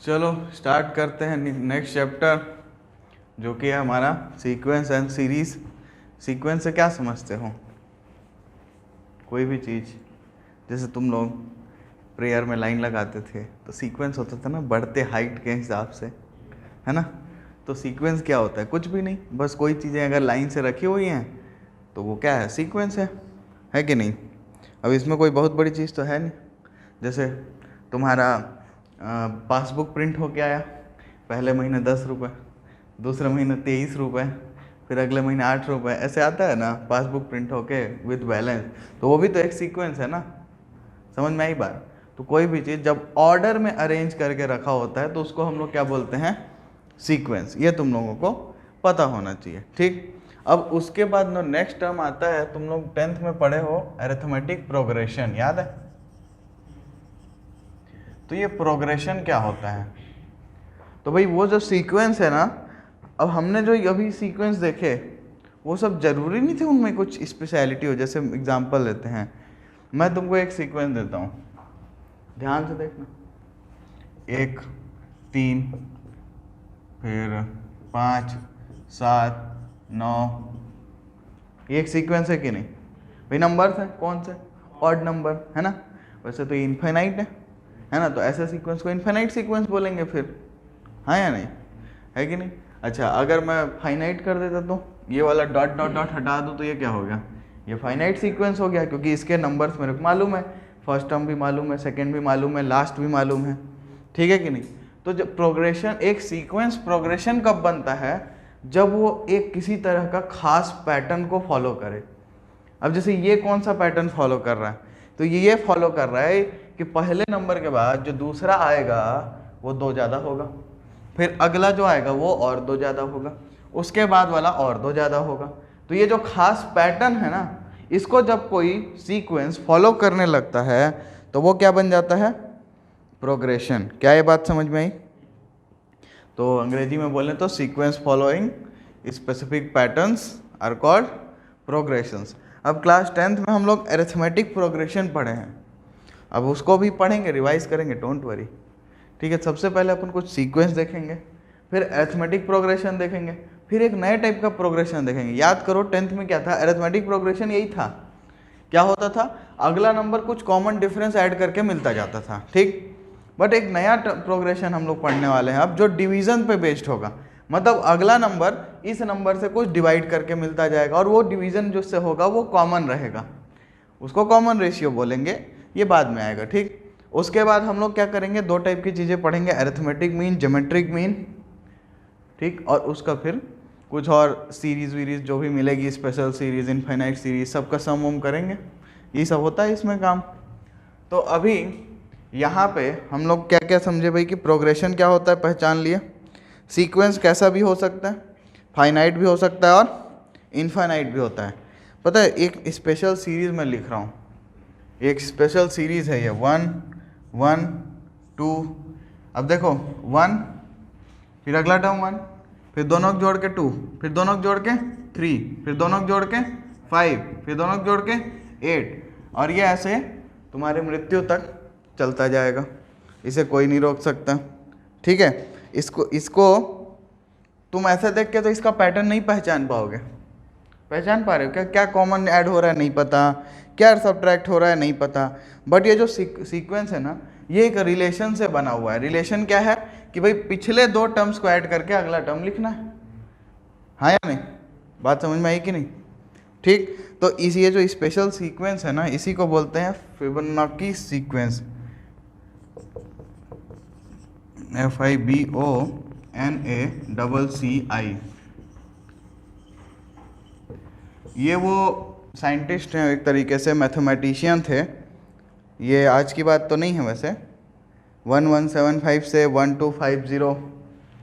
चलो स्टार्ट करते हैं नेक्स्ट चैप्टर, जो कि है हमारा सीक्वेंस एंड सीरीज। सीक्वेंस से क्या समझते हो? कोई भी चीज़, जैसे तुम लोग प्रेयर में लाइन लगाते थे तो सीक्वेंस होता था ना, बढ़ते हाइट के हिसाब से, है ना। तो सीक्वेंस क्या होता है? कुछ भी नहीं, बस कोई चीज़ें अगर लाइन से रखी हुई हैं तो वो क्या है? सीक्वेंस है कि नहीं। अब इसमें कोई बहुत बड़ी चीज़ तो है नहीं। जैसे तुम्हारा पासबुक प्रिंट हो के आया, पहले महीने 10 रुपये, दूसरे महीने 23 रुपये, फिर अगले महीने 8 रुपये, ऐसे आता है ना पासबुक प्रिंट होके विद बैलेंस। तो वो भी तो एक सीक्वेंस है ना, समझ में आई बात। तो कोई भी चीज़ जब ऑर्डर में अरेंज करके रखा होता है तो उसको हम लोग क्या बोलते हैं? सीक्वेंस। ये तुम लोगों को पता होना चाहिए, ठीक। अब उसके बाद नो नेक्स्ट टर्म आता है, तुम लोग 10th में पढ़े हो अरिथमेटिक प्रोग्रेशन, याद है? तो ये प्रोग्रेशन क्या होता है? तो भाई वो जो सीक्वेंस है ना, अब हमने जो अभी सीक्वेंस देखे वो सब जरूरी नहीं थे उनमें कुछ स्पेशलिटी हो। जैसे एग्जांपल लेते हैं, मैं तुमको एक सीक्वेंस देता हूँ, ध्यान से देखना। 1 3 फिर 5 7 9, ये एक सीक्वेंस है कि नहीं भाई? नंबर्स हैं, कौन से? ऑड नंबर, है ना। वैसे तो ये इनफाइनाइट है ना, तो ऐसे सीक्वेंस को इनफाइनाइट सीक्वेंस बोलेंगे फिर, हाँ या नहीं, है कि नहीं। अच्छा, अगर मैं फाइनाइट कर देता तो ये वाला डॉट डॉट डॉट हटा दूँ तो ये क्या हो गया? ये फाइनाइट सीक्वेंस हो गया, क्योंकि इसके नंबर्स मेरे को मालूम है, फर्स्ट टर्म भी मालूम है, सेकेंड भी मालूम है, लास्ट भी मालूम है, ठीक है कि नहीं। तो जब प्रोग्रेशन, एक सीक्वेंस प्रोग्रेशन कब बनता है? जब वो एक किसी तरह का खास पैटर्न को फॉलो करे। अब जैसे ये कौन सा पैटर्न फॉलो कर रहा है? तो ये फॉलो कर रहा है कि पहले नंबर के बाद जो दूसरा आएगा वो 2 ज़्यादा होगा, फिर अगला जो आएगा वो और 2 ज़्यादा होगा, उसके बाद वाला और 2 ज़्यादा होगा। तो ये जो खास पैटर्न है ना, इसको जब कोई सीक्वेंस फॉलो करने लगता है तो वो क्या बन जाता है? प्रोग्रेशन। क्या ये बात समझ में आई? तो अंग्रेजी में बोलें तो sequence following specific patterns are called progressions. अब क्लास 10th में हम लोग अरिथमेटिक प्रोग्रेशन पढ़े हैं, अब उसको भी पढ़ेंगे, रिवाइज करेंगे, डोंट वरी, ठीक है। सबसे पहले अपन कुछ सीक्वेंस देखेंगे, फिर अरिथमेटिक प्रोग्रेशन देखेंगे, फिर एक नए टाइप का प्रोग्रेशन देखेंगे। याद करो 10th में क्या था? अरिथमेटिक प्रोग्रेशन यही था। क्या होता था? अगला नंबर कुछ कॉमन डिफरेंस ऐड करके मिलता जाता था, ठीक। बट एक नया प्रोग्रेशन हम लोग पढ़ने वाले हैं अब, जो डिवीजन पे बेस्ड होगा। मतलब अगला नंबर इस नंबर से कुछ डिवाइड करके मिलता जाएगा, और वो डिवीजन जिससे होगा वो कॉमन रहेगा, उसको कॉमन रेशियो बोलेंगे, ये बाद में आएगा, ठीक। उसके बाद हम लोग क्या करेंगे? 2 टाइप की चीज़ें पढ़ेंगे, अरिथमेटिक मीन, ज्योमेट्रिक मीन, ठीक। और उसका फिर कुछ और सीरीज वीरीज जो भी मिलेगी, स्पेशल सीरीज, इनफाइनाइट सीरीज, सबका सम वम करेंगे, ये सब होता है इसमें काम। तो अभी यहाँ पे हम लोग क्या क्या समझे भाई कि प्रोग्रेशन क्या होता है, पहचान लिए। सीक्वेंस कैसा भी हो सकता है, फाइनाइट भी हो सकता है और इनफाइनाइट भी होता है। पता है, एक स्पेशल सीरीज़ मैं लिख रहा हूँ, एक स्पेशल सीरीज़ है ये, 1 1 2। अब देखो 1, फिर अगला टर्म 1, फिर दोनों को जोड़ के 2, फिर दोनों को जोड़ के 3, फिर दोनों को जोड़ के 5, फिर दोनों को जोड़ के 8, और ये ऐसे तुम्हारी मृत्यु तक चलता जाएगा, इसे कोई नहीं रोक सकता, ठीक है। इसको तुम ऐसे देख के तो इसका पैटर्न नहीं पहचान पाओगे। पहचान पा रहे हो क्या? क्या कॉमन ऐड हो रहा है नहीं पता, क्या सब्ट्रैक्ट हो रहा है नहीं पता। बट ये जो सीक्वेंस है ना, ये एक रिलेशन से बना हुआ है। रिलेशन क्या है कि भाई पिछले 2 टर्म्स को ऐड करके अगला टर्म लिखना है, हाँ या नहीं? बात समझ में आई कि नहीं? ठीक। तो इसी ये जो स्पेशल सीक्वेंस है ना, इसी को बोलते हैं फिबोनाची सीक्वेंस, FIBONACCI। ये वो साइंटिस्ट हैं, एक तरीके से मैथमेटिशियन थे। ये आज की बात तो नहीं है वैसे, 1175 से 1250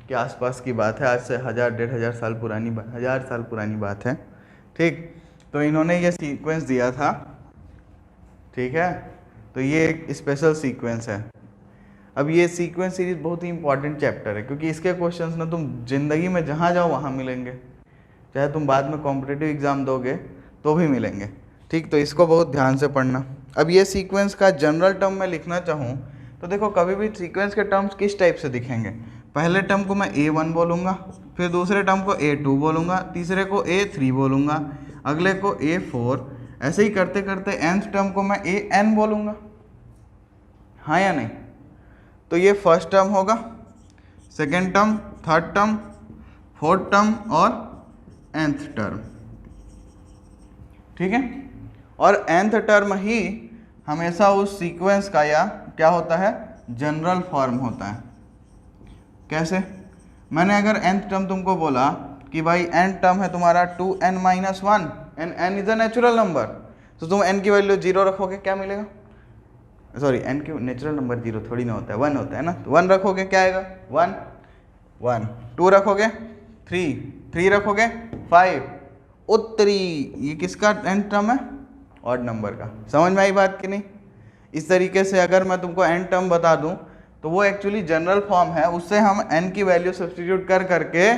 के आसपास की बात है, आज से 1000-1500 साल पुरानी 1000 साल पुरानी बात है, ठीक। तो इन्होंने ये सीक्वेंस दिया था, ठीक है। तो ये एक स्पेशल सीक्वेंस है। अब ये सीक्वेंस सीरीज बहुत ही इंपॉर्टेंट चैप्टर है, क्योंकि इसके क्वेश्चंस ना तुम जिंदगी में जहाँ जाओ वहाँ मिलेंगे, चाहे तुम बाद में कॉम्पिटिटिव एग्जाम दोगे तो भी मिलेंगे, ठीक। तो इसको बहुत ध्यान से पढ़ना। अब ये सीक्वेंस का जनरल टर्म में लिखना चाहूँ तो देखो कभी भी सीक्वेंस के टर्म्स किस टाइप से दिखेंगे, पहले टर्म को मैं A1 बोलूँगा, फिर दूसरे टर्म को A2 बोलूँगा, तीसरे को A3 बोलूँगा, अगले को A4, ऐसे ही करते करते nth टर्म को मैं AN बोलूँगा, हाँ या नहीं। तो ये फर्स्ट टर्म होगा, second term, third term, fourth term और nth टर्म, ठीक है। और nth टर्म ही हमेशा उस सीक्वेंस का या क्या होता है, जनरल फॉर्म होता है। कैसे, मैंने अगर nth टर्म तुमको बोला कि भाई n टर्म है तुम्हारा 2n-1 and n is a natural number, तो तुम n की वैल्यू 0 रखोगे, क्या मिलेगा, सॉरी n की नेचुरल नंबर 0 थोड़ी ना होता है, 1 होता है ना, तो 1 रखोगे क्या आएगा 1 1, 2 रखोगे 3, 3 रखोगे 5, उत्तरी, ये किसका n टर्म है, ऑड नंबर का। समझ में आई बात कि नहीं। इस तरीके से अगर मैं तुमको n टर्म बता दूं तो वो एक्चुअली जनरल फॉर्म है, उससे हम n की वैल्यू सब्स्टिट्यूट कर करके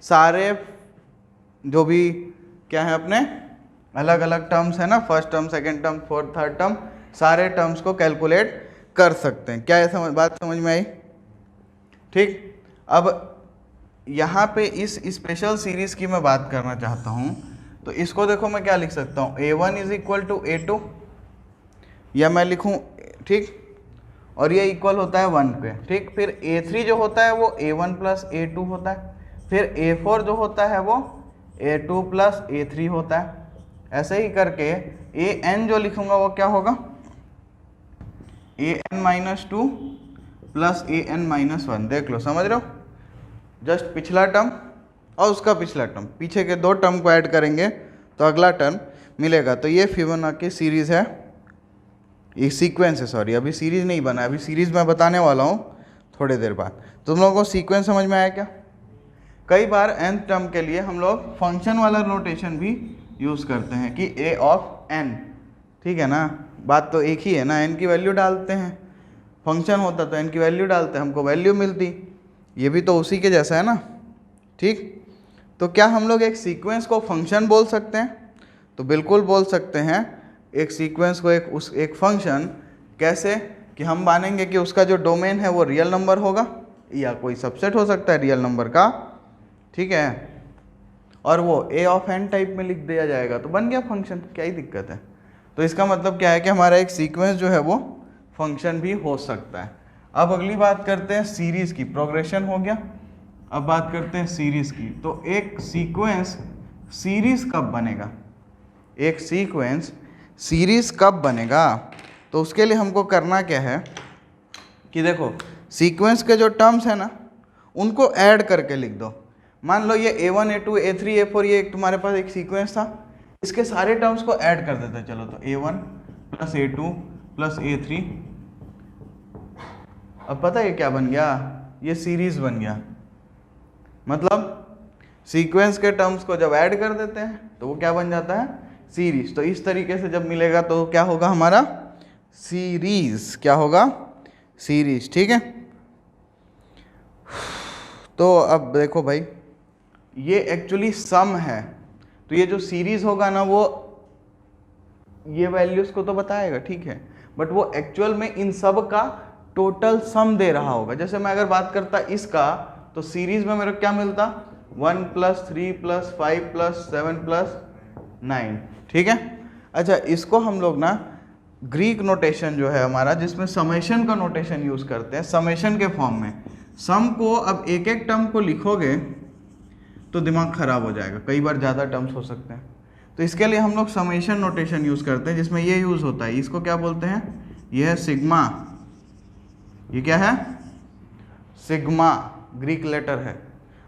सारे जो भी क्या है अपने अलग अलग टर्म्स है ना, first term, second term, fourth, third term, सारे टर्म्स को कैलकुलेट कर सकते हैं। क्या है बात समझ में आई, ठीक। अब यहाँ पे इस स्पेशल सीरीज की मैं बात करना चाहता हूँ, तो इसको देखो मैं क्या लिख सकता हूँ, A1 is equal to A2, या मैं लिखूँ, ठीक, और ये इक्वल होता है 1 पे, ठीक। फिर A3 जो होता है वो A1 प्लस A2 होता है, फिर A4 जो होता है वो A2 प्लस A3 होता है। ऐसे ही करके AN जो लिखूंगा वो क्या होगा, AN-2 प्लस AN-1। देख लो, समझ रहे हो, जस्ट पिछला टर्म और उसका पिछला टर्म, पीछे के दो टर्म को ऐड करेंगे तो अगला टर्म मिलेगा। तो ये फिबोनाची सीरीज है, ये सीक्वेंस है, सॉरी अभी सीरीज नहीं बना, अभी सीरीज मैं बताने वाला हूँ थोड़ी देर बाद। तुम लोगों को सीक्वेंस समझ में आया क्या। कई बार nth टर्म के लिए हम लोग फंक्शन वाला नोटेशन भी यूज़ करते हैं कि a ऑफ n, ठीक है ना, बात तो एक ही है ना, n की वैल्यू डालते हैं, फंक्शन होता तो n की वैल्यू डालते हैं, हमको वैल्यू मिलती, ये भी तो उसी के जैसा है ना, ठीक। तो क्या हम लोग एक सीक्वेंस को फंक्शन बोल सकते हैं, तो बिल्कुल बोल सकते हैं। एक सीक्वेंस को एक फंक्शन कैसे, कि हम मानेंगे कि उसका जो डोमेन है वो रियल नंबर होगा या कोई सबसेट हो सकता है रियल नंबर का, ठीक है, और वो a ऑफ n टाइप में लिख दिया जाएगा तो बन गया फंक्शन, क्या ही दिक्कत है। तो इसका मतलब क्या है कि हमारा एक सीक्वेंस जो है वो फंक्शन भी हो सकता है। अब अगली बात करते हैं सीरीज की, प्रोग्रेशन हो गया, अब बात करते हैं सीरीज की। तो एक सीक्वेंस सीरीज कब बनेगा, एक सीक्वेंस सीरीज कब बनेगा, तो उसके लिए हमको करना क्या है कि देखो सीक्वेंस के जो टर्म्स है ना उनको ऐड करके लिख दो। मान लो ये A1, A2, A3, A4 ये तुम्हारे पास एक सीक्वेंस था, इसके सारे टर्म्स को ऐड कर देते हैं। चलो तो A1 plus A2 plus A3, अब पता है क्या बन गया, ये सीरीज बन गया। मतलब सीक्वेंस के टर्म्स को जब ऐड कर देते हैं तो वो क्या बन जाता है, सीरीज। तो इस तरीके से जब मिलेगा तो क्या होगा हमारा सीरीज, क्या होगा सीरीज, ठीक है। तो अब देखो भाई ये एक्चुअली सम है, तो ये जो सीरीज होगा ना वो ये वैल्यूज को तो बताएगा, ठीक है, बट वो एक्चुअल में इन सब का टोटल सम दे रहा होगा। जैसे मैं अगर बात करता इसका, तो सीरीज में मेरे को क्या मिलता 1 + 3 + 5 + 7 + 9, ठीक है। अच्छा, इसको हम लोग ना ग्रीक नोटेशन जो है हमारा, जिसमें समेशन का नोटेशन यूज़ करते हैं, समेशन के फॉर्म में। सम को अब एक एक टर्म को लिखोगे तो दिमाग खराब हो जाएगा, कई बार ज़्यादा टर्म्स हो सकते हैं, तो इसके लिए हम लोग समेशन नोटेशन यूज़ करते हैं, जिसमें ये यूज़ होता है। इसको क्या बोलते हैं, ये है सिग्मा, ये क्या है सिग्मा, ग्रीक लेटर है,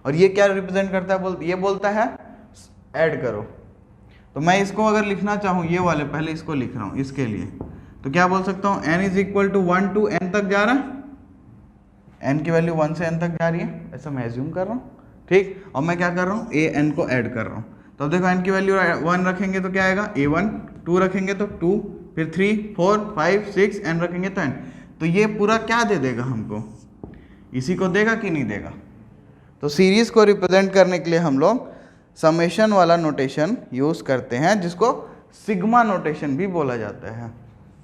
और ये क्या रिप्रेजेंट करता है, ये बोलता है ऐड करो। तो मैं इसको अगर लिखना चाहूँ, ये वाले पहले इसको लिख रहा हूँ, इसके लिए तो क्या बोल सकता हूँ, n = 1 to n तक जा रहा है, n की वैल्यू 1 से n तक जा रही है, ऐसा मैं एज्यूम कर रहा हूँ, ठीक। और मैं क्या कर रहा हूँ, an को ऐड कर रहा हूँ। तो अब देखो n की वैल्यू 1 रखेंगे तो क्या आएगा A1, 2 रखेंगे तो 2, फिर 3, 4, 5, 6, n रखेंगे तो n। तो ये पूरा क्या दे देगा हमको, इसी को देगा कि नहीं देगा। तो सीरीज को रिप्रेजेंट करने के लिए हम लोग समेशन वाला नोटेशन यूज़ करते हैं, जिसको सिग्मा नोटेशन भी बोला जाता है।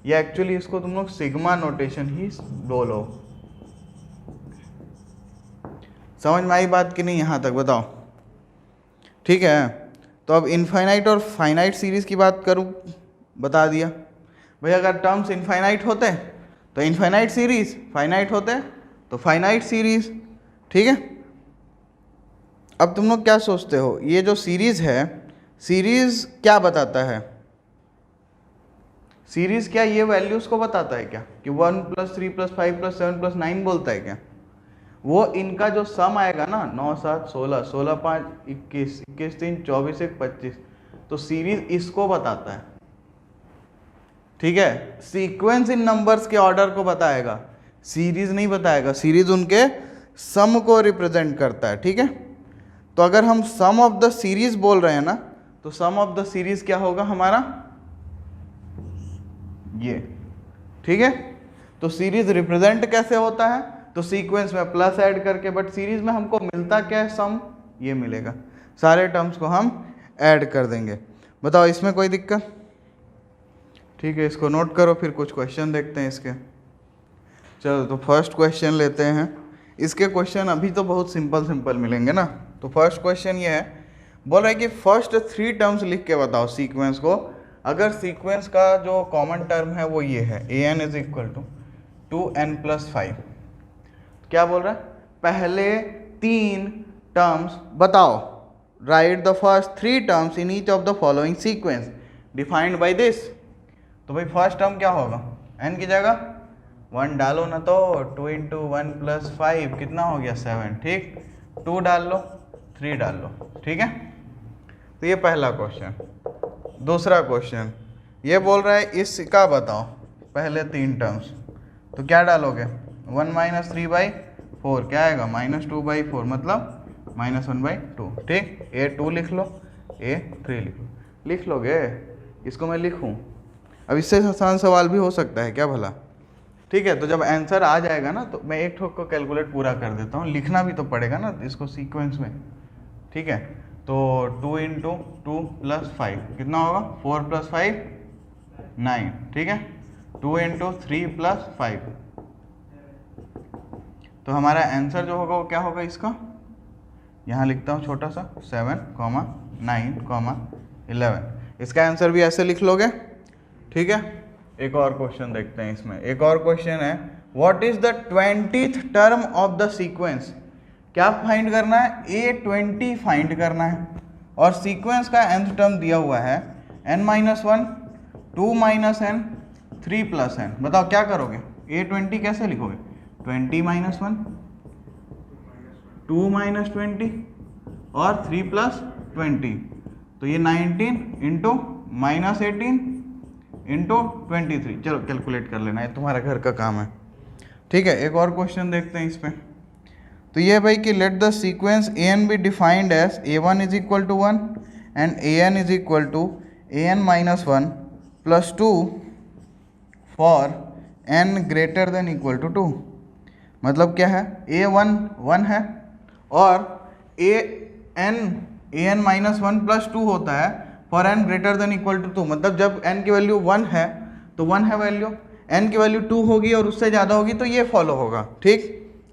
या एक्चुअली इसको तुम लोग सिग्मा नोटेशन ही बोलो। समझ में आई बात कि नहीं यहाँ तक, बताओ। ठीक है, तो अब इनफाइनाइट और फाइनाइट सीरीज की बात करूँ, बता दिया भाई। अगर टर्म्स इनफाइनाइट होते तो इनफाइनाइट सीरीज, फाइनाइट होते तो फाइनाइट सीरीज। ठीक है, अब तुम लोग क्या सोचते हो, ये जो सीरीज है, सीरीज क्या बताता है? सीरीज क्या ये वैल्यूज को बताता है क्या कि 1 + 3 + 5 + 7 + 9 बोलता है क्या? वो इनका जो सम आएगा ना, 9 7 16, 16 5 21, 21 3 24 1 25, तो सीरीज इसको बताता है। ठीक है, सीक्वेंस इन नंबर्स के ऑर्डर को बताएगा, सीरीज नहीं बताएगा। सीरीज उनके सम को रिप्रेजेंट करता है। ठीक है, तो अगर हम सम ऑफ द सीरीज बोल रहे हैं ना, तो सम ऑफ द सीरीज क्या होगा हमारा, ये। ठीक है, तो सीरीज रिप्रेजेंट कैसे होता है, तो सीक्वेंस में प्लस ऐड करके, बट सीरीज में हमको मिलता क्या है, सम, ये मिलेगा। सारे टर्म्स को हम ऐड कर देंगे। बताओ इसमें कोई दिक्कत? ठीक है, इसको नोट करो, फिर कुछ क्वेश्चन देखते हैं इसके। चलो तो फर्स्ट क्वेश्चन लेते हैं। इसके क्वेश्चन अभी तो बहुत सिंपल सिंपल मिलेंगे ना। तो फर्स्ट क्वेश्चन ये है, बोल रहा है कि फर्स्ट 3 टर्म्स लिख के बताओ सीक्वेंस को। अगर सीक्वेंस का जो कॉमन टर्म है वो ये है, an = 2n + 5। क्या बोल रहा है, पहले 3 टर्म्स बताओ। Right the first 3 terms in each of the following sequence defined by this. तो भाई फर्स्ट टर्म क्या होगा, n की जगह 1 डालो ना, तो 2 × 1 + 5 कितना हो गया, 7। ठीक, 2 डाल लो, 3 डाल लो। ठीक है, तो ये पहला क्वेश्चन। दूसरा क्वेश्चन ये बोल रहा है इसका बताओ पहले 3 टर्म्स। तो क्या डालोगे, 1 - 3/4 क्या आएगा, -2/4, मतलब -1/2। ठीक, a2 लिख लो, a3 लिख लो। लिख लोगे, इसको मैं लिखूं? अब इससे आसान सवाल भी हो सकता है क्या भला? ठीक है, तो जब आंसर आ जाएगा ना, तो मैं एक ठोक को कैलकुलेट पूरा कर देता हूँ। लिखना भी तो पड़ेगा ना इसको सीक्वेंस में। ठीक है, तो 2 × 2 + 5 कितना होगा, 4 + 5 9। ठीक है, 2 × 3 + 5, तो हमारा आंसर जो होगा वो क्या होगा इसका, यहाँ लिखता हूँ छोटा सा, 7, 9, 11। इसका आंसर भी ऐसे लिख लोगे। ठीक है, एक और क्वेश्चन देखते हैं इसमें। एक और क्वेश्चन है, what is the 20th term of the sequence. क्या फाइंड करना है, a20 फाइंड करना है, और सीक्वेंस का nth टर्म दिया हुआ है n - 1, 2 - n, 3 + n। बताओ क्या करोगे, a20 कैसे लिखोगे, 20 - 1, 2 - 20 और 3 + 20, तो ये 19 × -18 × 23। चलो कैलकुलेट कर लेना, ये तुम्हारा घर का काम है। ठीक है, एक और क्वेश्चन देखते हैं इसमें। तो ये भाई कि let the sequence an be defined as a1 = 1 and an = an - 1 + 2 for n > 2। मतलब क्या है, a1 1 है और an - 1 + 2 होता है फॉर n > 2। मतलब जब n की वैल्यू 1 है तो 1 है वैल्यू, n की वैल्यू 2 होगी और उससे ज़्यादा होगी तो ये फॉलो होगा। ठीक,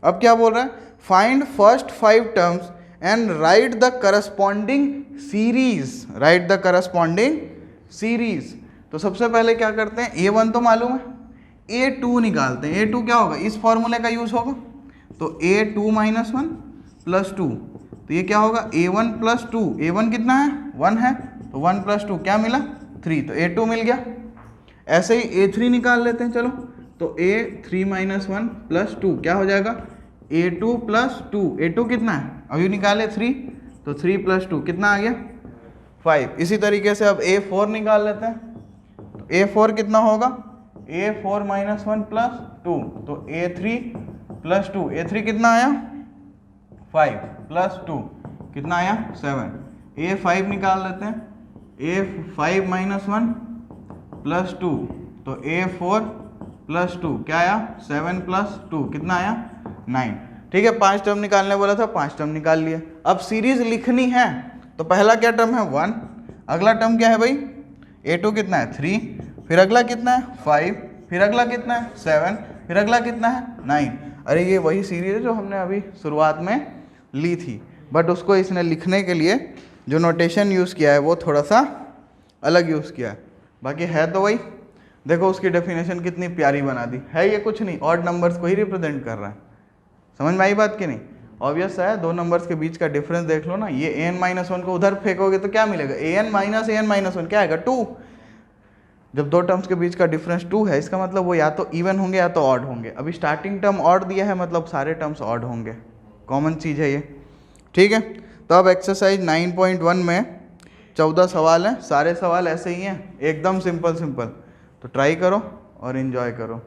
अब क्या बोल रहा है, find first 5 terms and right the corresponding series. Right the corresponding series. तो सबसे पहले क्या करते हैं, a1 तो मालूम है, a2 निकालते हैं। a2 क्या होगा, इस फॉर्मूले का यूज होगा, तो a2 - 1 + 2, तो ये क्या होगा, a1 + 2। a1 कितना है, 1 है, तो 1 + 2 क्या मिला, 3, तो a2 मिल गया। ऐसे ही a3 निकाल लेते हैं। चलो, तो a3 - 1 + 2 क्या हो जाएगा, a2 + 2। a2 कितना है, अभी निकाले 3, तो 3 + 2 कितना आ गया, 5। इसी तरीके से अब a4 निकाल लेते हैं। तो a4 कितना होगा, a4 - 1 + 2, तो a3 + 2। a3 कितना आया, 5 + 2 कितना आया, 7। a5 निकाल लेते हैं, a5 - 1 + 2, तो a4 + 2 क्या आया, 7 + 2 कितना आया, 9। ठीक है, 5 टर्म निकालने बोला था, 5 टर्म निकाल लिए। अब सीरीज लिखनी है तो पहला क्या टर्म है, 1। अगला टर्म क्या है भाई, a2 कितना है, 3, फिर अगला कितना है 5, फिर अगला कितना है 7, फिर अगला कितना है 9। अरे ये वही सीरीज है जो हमने अभी शुरुआत में ली थी, बट उसको इसने लिखने के लिए जो नोटेशन यूज़ किया है वो थोड़ा सा अलग यूज़ किया है, बाकी है तो वही। देखो उसकी डेफिनेशन कितनी प्यारी बना दी है, ये कुछ नहीं ऑड नंबर्स को ही रिप्रेजेंट कर रहा है। समझ में आई बात कि नहीं? ऑब्वियस है, दो नंबर्स के बीच का डिफरेंस देख लो ना, ये an-1 को उधर फेंकोगे तो क्या मिलेगा, an-1 क्या आएगा 2। जब दो टर्म्स के बीच का डिफरेंस 2 है, इसका मतलब वो या तो इवन होंगे या तो ऑड होंगे। अभी स्टार्टिंग टर्म ऑड दिया है, मतलब सारे टर्म्स ऑड होंगे, कॉमन चीज़ है ये, ठीक है। तो अब एक्सरसाइज 9.1 में 14 सवाल हैं, सारे सवाल ऐसे ही हैं, एकदम सिंपल सिंपल। तो ट्राई करो और इन्जॉय करो।